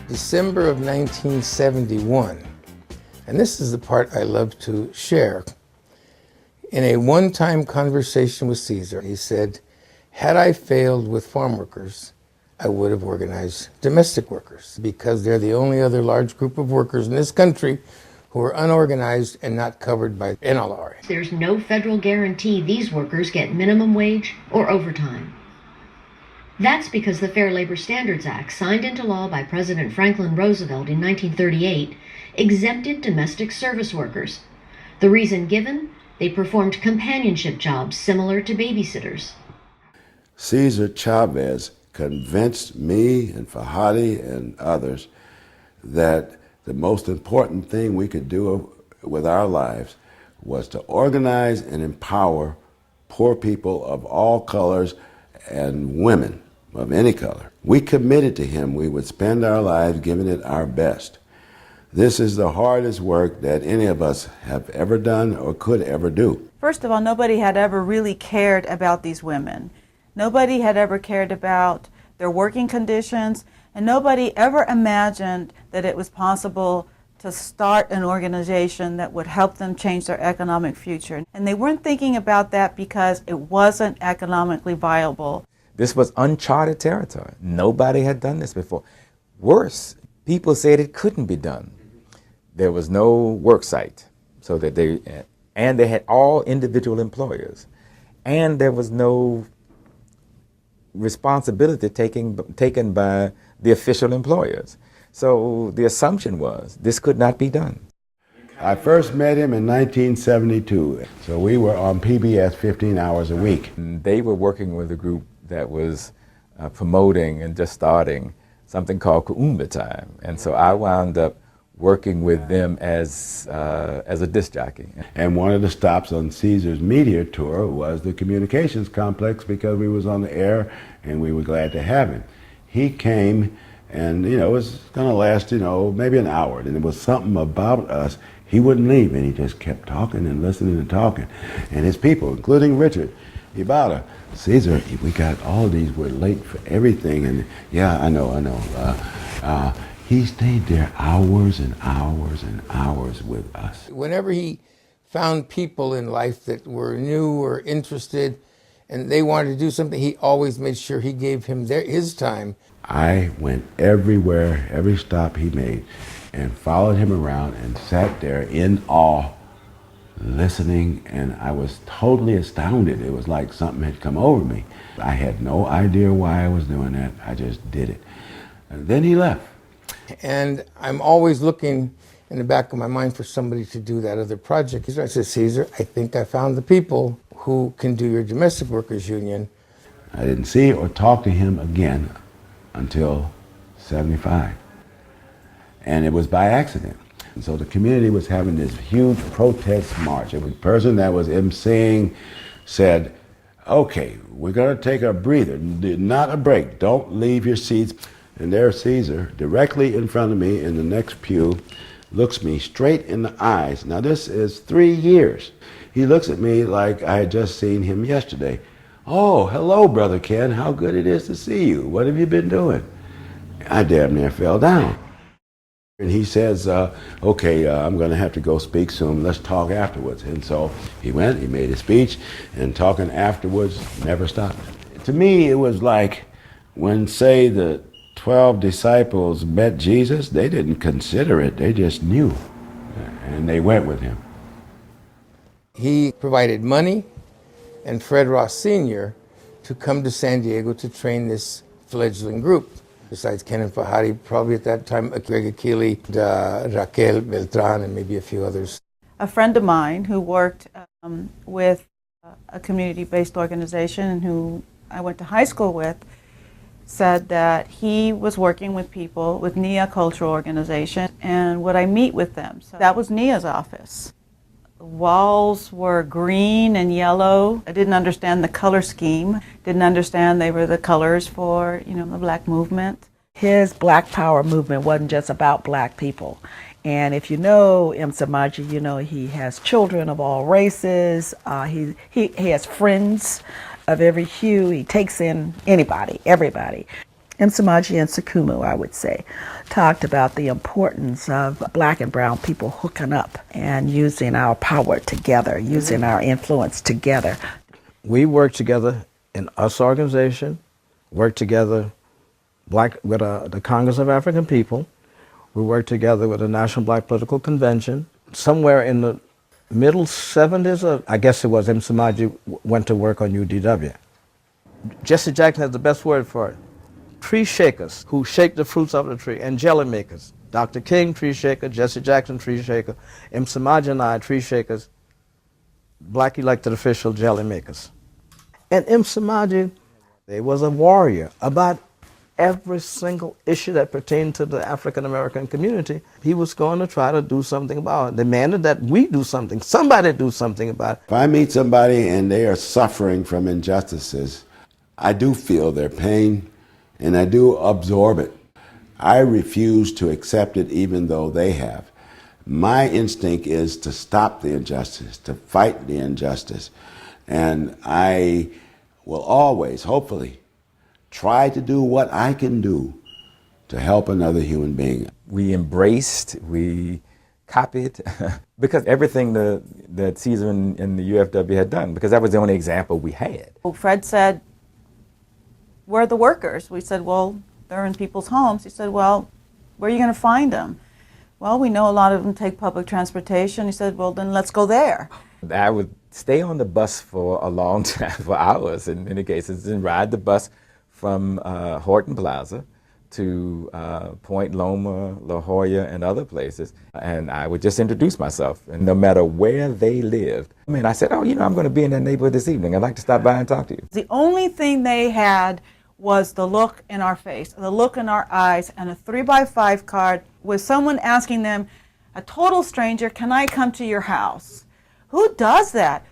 December of 1971, and this is the part I love to share. In a one-time conversation with Cesar, he said, had I failed with farm workers, I would have organized domestic workers because they're the only other large group of workers in this country who are unorganized and not covered by NLRA. There's no federal guarantee these workers get minimum wage or overtime. That's because the Fair Labor Standards Act, signed into law by President Franklin Roosevelt in 1938, exempted domestic service workers. The reason given, they performed companionship jobs similar to babysitters. Cesar Chavez convinced me and Fahari and others that the most important thing we could do with our lives was to organize and empower poor people of all colors and women of any color. We committed to him we would spend our lives giving it our best. This is the hardest work that any of us have ever done or could ever do. First of all, nobody had ever really cared about these women. Nobody had ever cared about their working conditions, and nobody ever imagined that it was possible to start an organization that would help them change their economic future. And they weren't thinking about that because it wasn't economically viable. This was uncharted territory. Nobody had done this before. Worse, people said it couldn't be done. There was no work site, so that they had all individual employers, and there was no responsibility taken by the official employers. So the assumption was this could not be done. I first met him in 1972, so we were on PBS 15 hours a week. And they were working with a group that was promoting and just starting something called Kuumba Time, and so I wound up working with them as a disc jockey. And one of the stops on Cesar's media tour was the communications complex because we was on the air and we were glad to have him. He came and, it was gonna last, maybe an hour, and it was something about us. He wouldn't leave, and he just kept talking and listening and talking. And his people, including Richard Ibarra, Cesar, we got all these, we're late for everything, and yeah, I know. He stayed there hours and hours and hours with us. Whenever he found people in life that were new or interested and they wanted to do something, he always made sure he gave him his time. I went everywhere, every stop he made, and followed him around and sat there in awe, listening, and I was totally astounded. It was like something had come over me. I had no idea why I was doing that. I just did it. And then he left. And I'm always looking in the back of my mind for somebody to do that other project. I said, Cesar, I think I found the people who can do your domestic workers union. I didn't see or talk to him again until 75. And it was by accident. And so the community was having this huge protest march. It was a person that was emceeing said, okay, we're gonna take a breather, not a break. Don't leave your seats. And there Cesar, directly in front of me in the next pew, looks me straight in the eyes. Now this is 3 years. He looks at me like I had just seen him yesterday. Oh, hello, Brother Ken. How good it is to see you. What have you been doing? I damn near fell down. And he says, okay, I'm going to have to go speak soon. Let's talk afterwards. And so he went, he made his speech, and talking afterwards never stopped. To me, it was like when, say, the 12 disciples met Jesus, they didn't consider it, they just knew, and they went with him. He provided money and Fred Ross Sr. to come to San Diego to train this fledgling group. Besides Ken and Fahari, probably at that time, Akilli, Raquel, Beltran, and maybe a few others. A friend of mine who worked with a community-based organization and who I went to high school with said that he was working with people with NIA Cultural Organization and would I meet with them. So that was NIA's office. The walls were green and yellow. I didn't understand the color scheme, didn't understand they were the colors for, the Black movement. His Black Power movement wasn't just about Black people. And if you know Msemaji, you know he has children of all races. He has friends of every hue. He takes in anybody, everybody. Msemaji and Sukumu, I would say, talked about the importance of Black and brown people hooking up and using our power together, using our influence together. We worked together in US organization, worked together with the Congress of African People. We worked together with the National Black Political Convention. Somewhere in the middle 70s, I guess it was, Msemaji went to work on UDW. Jesse Jackson has the best word for it. Tree shakers who shake the fruits of the tree, and jelly makers. Dr. King, tree shaker, Jesse Jackson, tree shaker, Msemaji and I, tree shakers, Black elected official jelly makers. And Msemaji, he was a warrior about every single issue that pertained to the African American community. He was going to try to do something about it, demanded that we do something, somebody do something about it. If I meet somebody and they are suffering from injustices, I do feel their pain and I do absorb it. I refuse to accept it even though they have. My instinct is to stop the injustice, to fight the injustice. And I will always, hopefully, try to do what I can do to help another human being. We embraced, we copied, because everything that Ceasar and the UFW had done, because that was the only example we had. Well, Fred said, "Where are the workers?" We said, "Well, they're in people's homes." He said, "Well, where are you going to find them?" "Well, we know a lot of them take public transportation." He said, "Well, then let's go there." I would stay on the bus for a long time, for hours in many cases, and ride the bus from Horton Plaza to Point Loma, La Jolla, and other places. And I would just introduce myself. And no matter where they lived, I said, "Oh, I'm going to be in that neighborhood this evening. I'd like to stop by and talk to you." The only thing they had was the look in our face, the look in our eyes, and a 3x5 card with someone asking them, a total stranger, "Can I come to your house?" Who does that?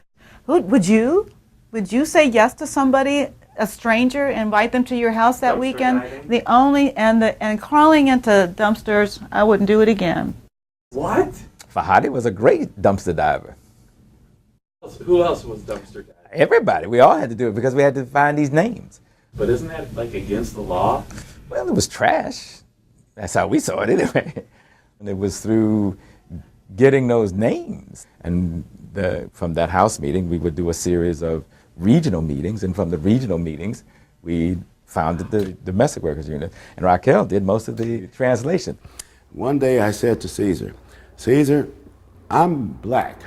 Would you say yes to somebody, a stranger, invite them to your house that weekend? And crawling into dumpsters, I wouldn't do it again. What? Fahari was a great dumpster diver. Who else was dumpster diving? Everybody. We all had to do it because we had to find these names. But isn't that like against the law? Well, it was trash. That's how we saw it anyway. And it was through getting those names. And from that house meeting, we would do a series of regional meetings. And from the regional meetings, we founded the Domestic Workers Unit. And Raquel did most of the translation. One day I said to Cesar, "Cesar, I'm Black.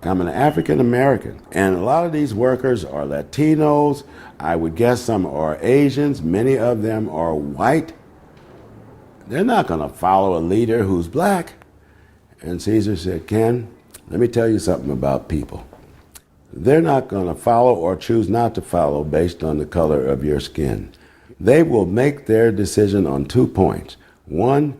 I'm an African American, and a lot of these workers are Latinos. I would guess some are Asians. Many of them are white. They're not going to follow a leader who's Black." And Cesar said, "Ken, let me tell you something about people. They're not going to follow or choose not to follow based on the color of your skin. They will make their decision on 2 points. One,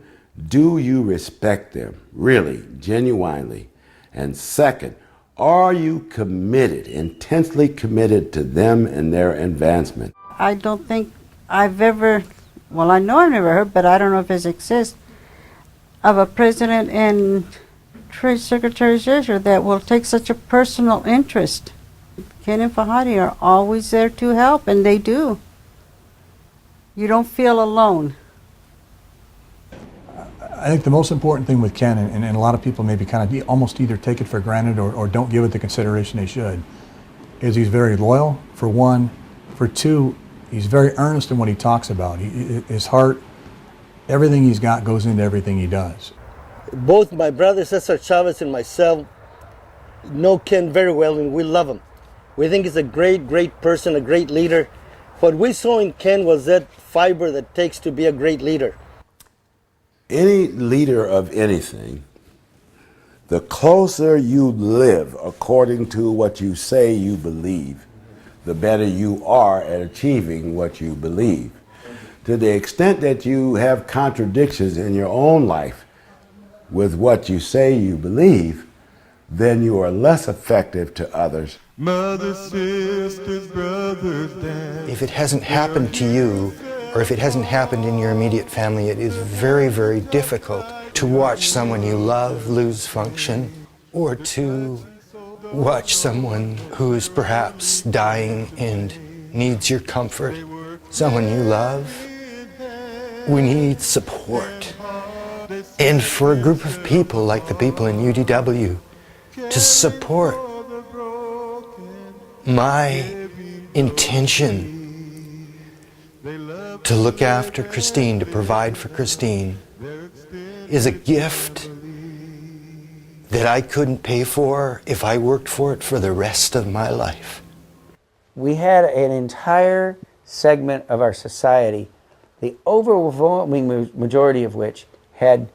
do you respect them, really, genuinely? And second, are you committed, intensely committed to them and their advancement?" I don't think I've ever, well, I know I've never heard, but I don't know if it exists, of a president and Secretary Cesar that will take such a personal interest. Ken and Fahari are always there to help, and they do. You don't feel alone. I think the most important thing with Ken, and a lot of people maybe kind of almost either take it for granted or don't give it the consideration they should, is he's very loyal, for one. For two, He's very earnest in what he talks about. His heart, everything he's got goes into everything he does. Both my brother Cesar Chavez and myself know Ken very well, and we love him. We think he's a great, great person, a great leader. What we saw in Ken was that fiber that takes to be a great leader. Any leader of anything, the closer you live according to what you say you believe, the better you are at achieving what you believe. To the extent that you have contradictions in your own life with what you say you believe, then you are less effective to others. Mothers, sisters, brothers, dads. If it hasn't happened to you, or if it hasn't happened in your immediate family, it is very, very difficult to watch someone you love lose function, or to watch someone who is perhaps dying and needs your comfort, someone you love. We need support. And for a group of people like the people in UDW to support my intention to look after Christine, to provide for Christine, is a gift that I couldn't pay for if I worked for it for the rest of my life. We had an entire segment of our society, the overwhelming majority of which had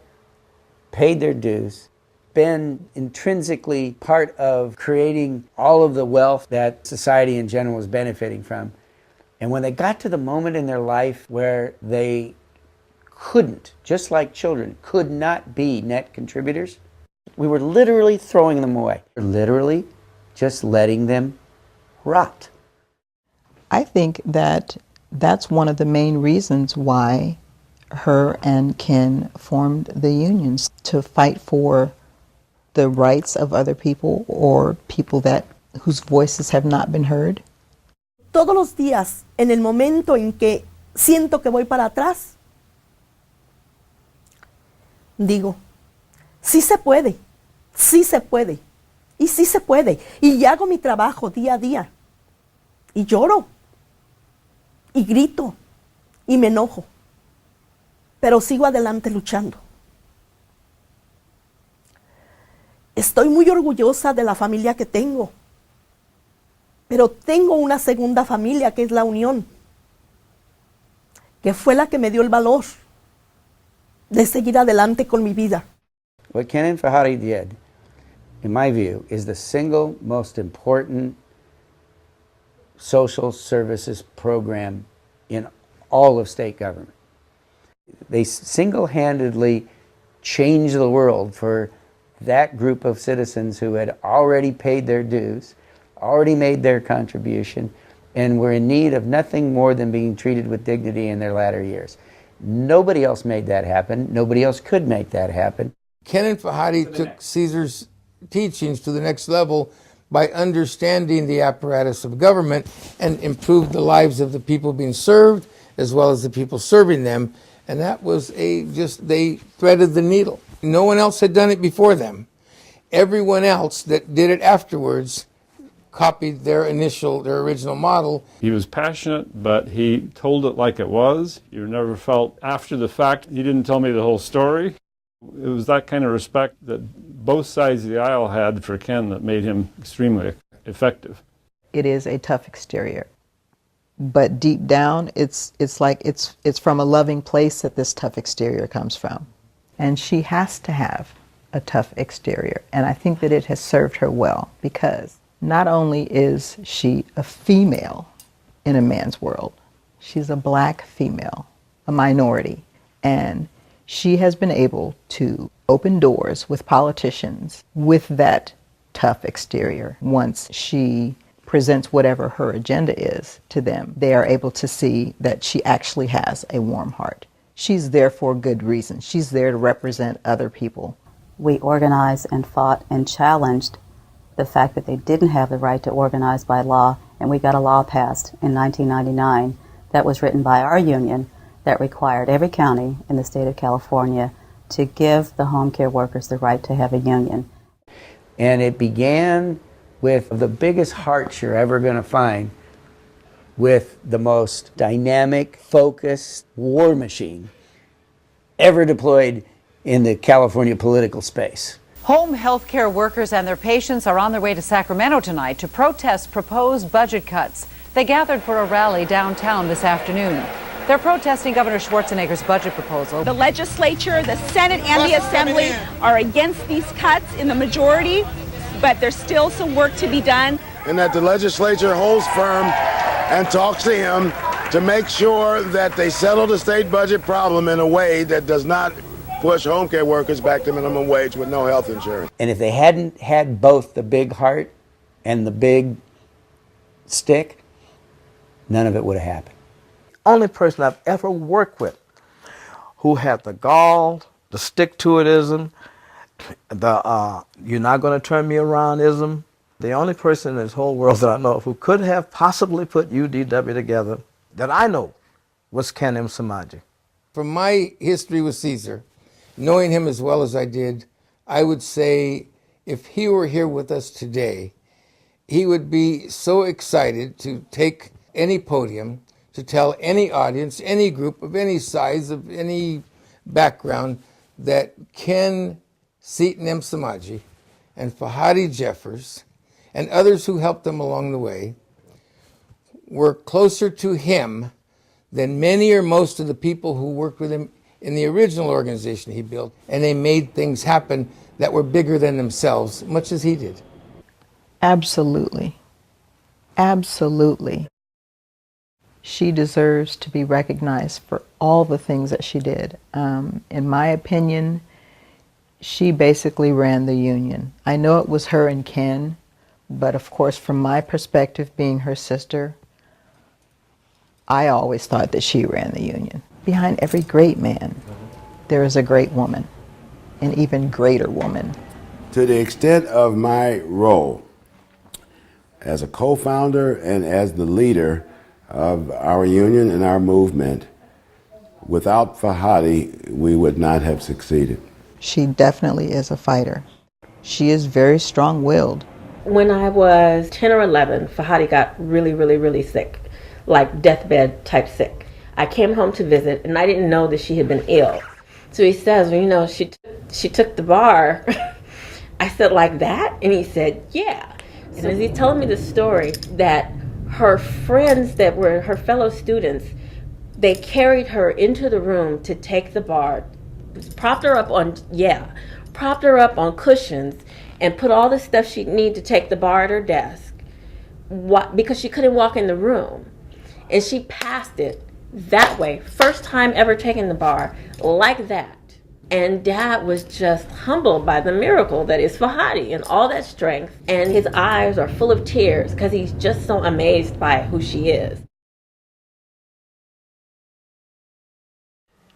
paid their dues, been intrinsically part of creating all of the wealth that society in general was benefiting from. And when they got to the moment in their life where they couldn't, just like children, could not be net contributors, we were literally throwing them away. Literally just letting them rot. I think that that's one of the main reasons why her and Ken formed the unions, to fight for the rights of other people or people whose voices have not been heard. Todos los días, en el momento en que siento que voy para atrás, digo, sí se puede, sí se puede, y sí se puede. Y hago mi trabajo día a día, y lloro, y grito, y me enojo, pero sigo adelante luchando. Estoy muy orgullosa de la familia que tengo, pero tengo una segunda familia que es la unión, que fue la que me dio el valor de seguir adelante con mi vida. What Ken and Fahari did, in my view, is the single most important social services program in all of state government. They single-handedly changed the world for that group of citizens who had already paid their dues, already made their contribution, and were in need of nothing more than being treated with dignity in their latter years. Nobody else made that happen. Nobody else could make that happen. Ken and Fahari took Cesar's teachings to the next level by understanding the apparatus of government and improved the lives of the people being served as well as the people serving them. And that was they threaded the needle. No one else had done it before them. Everyone else that did it afterwards copied their original model. He was passionate, but he told it like it was. You never felt after the fact, he didn't tell me the whole story. It was that kind of respect that both sides of the aisle had for Ken that made him extremely effective. It is a tough exterior, but deep down, it's from a loving place that this tough exterior comes from. And she has to have a tough exterior. And I think that it has served her well, because not only is she a female in a man's world, she's a black female, a minority. And she has been able to open doors with politicians with that tough exterior. Once she presents whatever her agenda is to them, they are able to see that she actually has a warm heart. She's there for good reason. She's there to represent other people. We organized and fought and challenged the fact that they didn't have the right to organize by law, and we got a law passed in 1999 that was written by our union that required every county in the state of California to give the home care workers the right to have a union. And it began with the biggest hearts you're ever going to find with the most dynamic, focused war machine ever deployed in the California political space. Home health care workers and their patients are on their way to Sacramento tonight to protest proposed budget cuts. They gathered for a rally downtown this afternoon. They're protesting Governor Schwarzenegger's budget proposal. The legislature, the Senate, and the Assembly are against these cuts in the majority, but there's still some work to be done. And that the legislature holds firm and talks to him to make sure that they settle the state budget problem in a way that does not push home care workers back to minimum wage with no health insurance. And if they hadn't had both the big heart and the big stick, none of it would have happened. Only person I've ever worked with who had the gall, the stick-to-itism, the you're not going to turn me around-ism. The only person in this whole world that I know of who could have possibly put UDW together that I know was Ken Msemaji. From my history with Ceasar, knowing him as well as I did, I would say if he were here with us today, he would be so excited to take any podium, to tell any audience, any group of any size, of any background, that Ken Seaton Msemaji and Fahari Jeffers and others who helped them along the way were closer to him than many or most of the people who worked with him in the original organization he built, and they made things happen that were bigger than themselves, much as he did. Absolutely. Absolutely. She deserves to be recognized for all the things that she did. In my opinion, she basically ran the union. I know it was her and Ken, but of course, from my perspective, being her sister, I always thought that she ran the union. Behind every great man, there is a great woman, an even greater woman. To the extent of my role as a co-founder and as the leader of our union and our movement, without Fahari, we would not have succeeded. She definitely is a fighter. She is very strong-willed. When I was 10 or 11, Fahari got really sick, like deathbed type sick. I came home to visit, and I didn't know that she had been ill. So he says, well, you know, she took the bar. I said, like that? And he said, yeah. And as he's telling me the story, that her friends that were her fellow students, they carried her into the room to take the bar, propped her up on cushions, and put all the stuff she'd need to take the bar at her desk, because she couldn't walk in the room. And she passed it that way, first time ever taking the bar, like that. And Dad was just humbled by the miracle that is Fahari and all that strength. And his eyes are full of tears because he's just so amazed by who she is.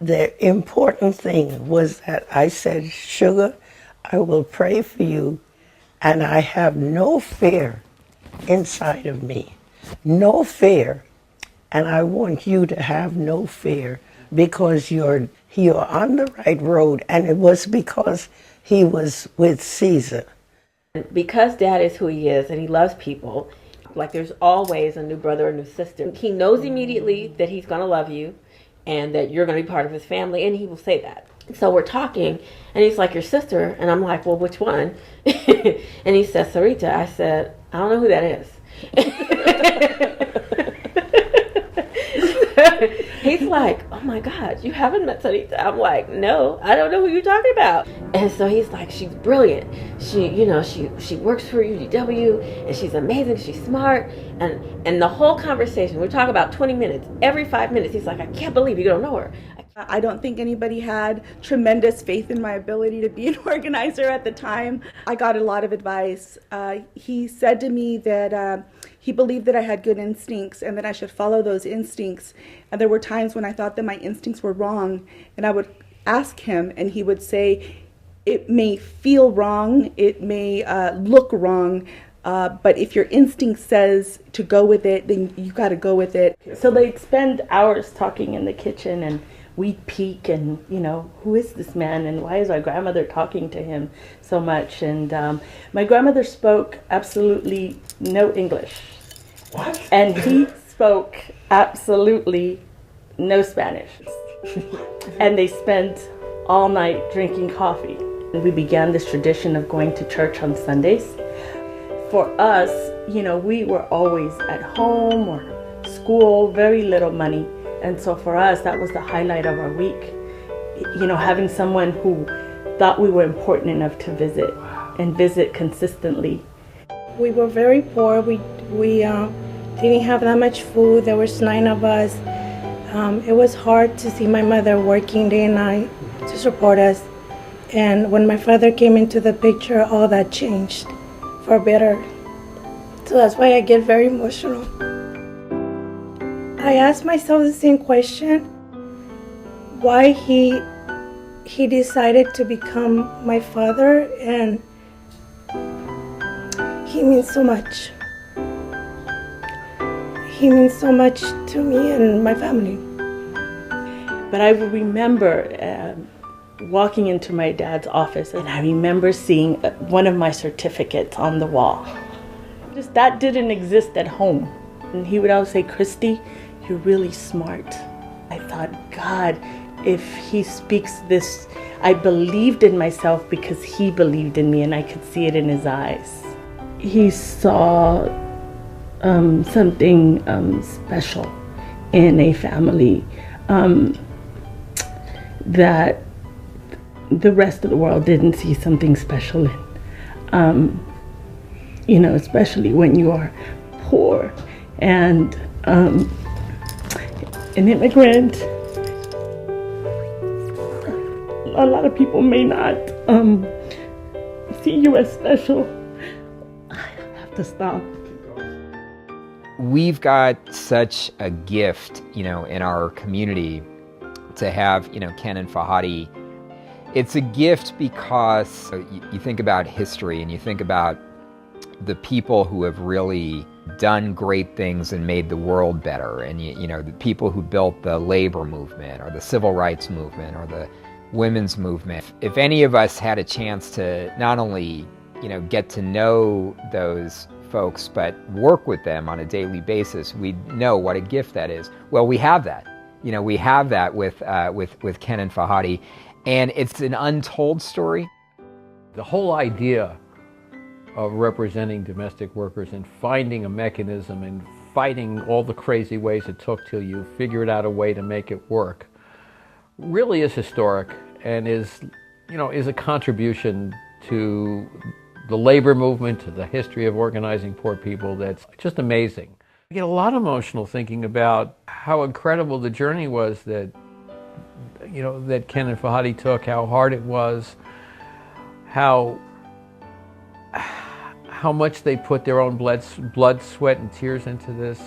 The important thing was that I said, Sugar, I will pray for you, and I have no fear inside of me. No fear. And I want you to have no fear, because you're on the right road, and it was because he was with Cesar. Because Dad is who he is and he loves people, like there's always a new brother or new sister. He knows immediately that he's going to love you and that you're going to be part of his family, and he will say that. So we're talking, and he's like, your sister? And I'm like, well, which one? And he says, Sarita. I said, I don't know who that is. He's like, oh my God, you haven't met Sarita? I'm like, no, I don't know who you're talking about. And so he's like, she's brilliant. She works for UDW, and she's amazing, she's smart. And the whole conversation, we're talking about 20 minutes. Every 5 minutes, he's like, I can't believe you don't know her. I don't think anybody had tremendous faith in my ability to be an organizer at the time. I got a lot of advice. He said to me that he believed that I had good instincts and that I should follow those instincts. And there were times when I thought that my instincts were wrong, and I would ask him, and he would say, it may feel wrong, it may look wrong, but if your instinct says to go with it, then you got to go with it. So they'd spend hours talking in the kitchen, and we'd peek and, who is this man and why is our grandmother talking to him so much? And my grandmother spoke absolutely no English. What? And he spoke absolutely no Spanish. And they spent all night drinking coffee. And we began this tradition of going to church on Sundays. For us, you know, we were always at home or school, very little money. And so for us, that was the highlight of our week. You know, having someone who thought we were important enough to visit and visit consistently. We were very poor. We didn't have that much food. There was 9 of us. It was hard to see my mother working day and night to support us. And when my father came into the picture, all that changed for better. So that's why I get very emotional. I asked myself the same question, why he decided to become my father, and he means so much. He means so much to me and my family. But I remember walking into my dad's office, and I remember seeing one of my certificates on the wall. Just that didn't exist at home. And he would always say, "Christy, you're really smart." I thought, God, if he speaks this, I believed in myself because he believed in me, and I could see it in his eyes. He saw something special in a family that the rest of the world didn't see something special in. You know, especially when you are poor and an immigrant. A lot of people may not see you as special. I have to stop. We've got such a gift, you know, in our community to have, you know, Ken and Fahari. It's a gift because you think about history and you think about the people who have really done great things and made the world better, and you know, the people who built the labor movement or the civil rights movement or the women's movement. If any of us had a chance to not only, you know, get to know those folks but work with them on a daily basis, we'd know what a gift that is. Well, we have that. You know, we have that with Ken and Fahari, and it's an untold story. The whole idea of representing domestic workers and finding a mechanism and fighting all the crazy ways it took till you figured out a way to make it work really is historic, and is, you know, is a contribution to the labor movement, to the history of organizing poor people. That's just amazing. I get a lot emotional thinking about how incredible the journey was that, you know, that Ken and Fahari took, how hard it was, how much they put their own blood, sweat, and tears into this.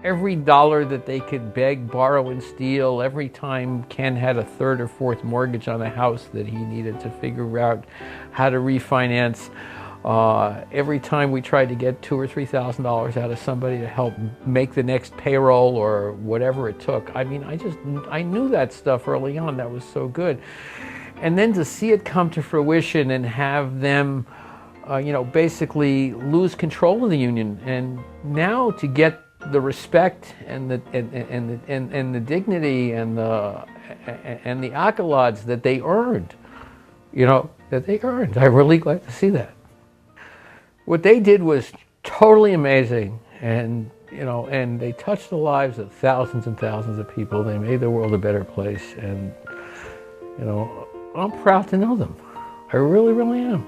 Every dollar that they could beg, borrow, and steal, every time Ken had a 3rd or 4th mortgage on a house that he needed to figure out how to refinance, every time we tried to get $2,000 or $3,000 out of somebody to help make the next payroll or whatever it took. I mean, I knew that stuff early on. That was so good. And then to see it come to fruition and have them you know, basically lose control of the union, and now to get the respect and the dignity and the accolades that they earned, you know, that they earned. I'm really glad to see that. What they did was totally amazing, and you know, and they touched the lives of thousands and thousands of people. They made the world a better place, and you know, I'm proud to know them. I really, really am.